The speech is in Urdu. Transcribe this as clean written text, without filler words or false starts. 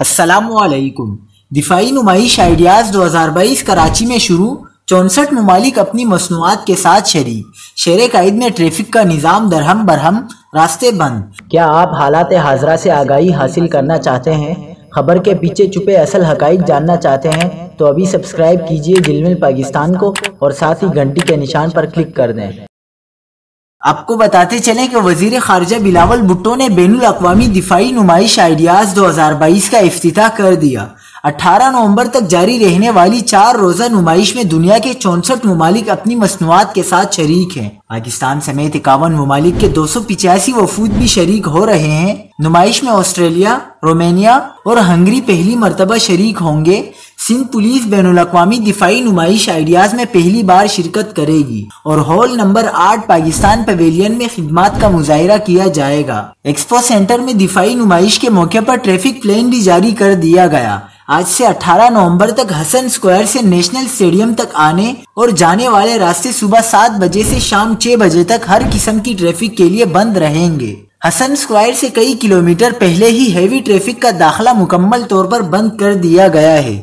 السلام علیکم۔ دفاعی نمائش آئیڈیاز 2022 کراچی میں شروع، 64 ممالک اپنی مصنوعات کے ساتھ شریک۔ شہر قائد میں ٹریفک کا نظام درہم برہم، راستے بند۔ کیا آپ حالات حاضرہ سے آگاہی حاصل کرنا چاہتے ہیں؟ خبر کے پیچھے چھپے اصل حقائق جاننا چاہتے ہیں تو ابھی سبسکرائب کیجئے جلمل پاکستان کو اور ساتھ ہی گھنٹی کے نشان پر کلک کر دیں۔ آپ کو بتاتے چلیں کہ وزیر خارجہ بلاول بھٹو نے بین الاقوامی دفاعی نمائش آئیڈیاز 2022 کا افتتاح کر دیا۔ 18 نومبر تک جاری رہنے والی 4 روزہ نمائش میں دنیا کے 64 ممالک اپنی مصنوعات کے ساتھ شریک ہیں۔ پاکستان سمیت 51 ممالک کے 285 وفود بھی شریک ہو رہے ہیں۔ نمائش میں آسٹریلیا، رومانیہ اور ہنگری پہلی مرتبہ شریک ہوں گے۔ سندھ پولیس بین الاقوامی دفاعی نمائش آئیڈیاز میں پہلی بار شرکت کرے گی اور ہال نمبر 8 پاکستان پویلین میں خدمات کا مظاہرہ کیا جائے گا۔ ایکسپو سینٹر میں دفاعی نمائش کے موقع پر ٹریفک پلان بھی جاری کر دیا گیا۔ آج سے 18 نومبر تک حسن اسکوائر سے نیشنل اسٹیڈیم تک آنے اور جانے والے راستے صبح 7 بجے سے شام 6 بجے تک ہر قسم کی ٹریفک کے لیے بند رہیں گے۔ حسن اسکوائر سے کئی کلومیٹر پہلے ہی ہیوی ٹریفک کا داخلہ مکمل طور پر بند کر دیا گیا ہے۔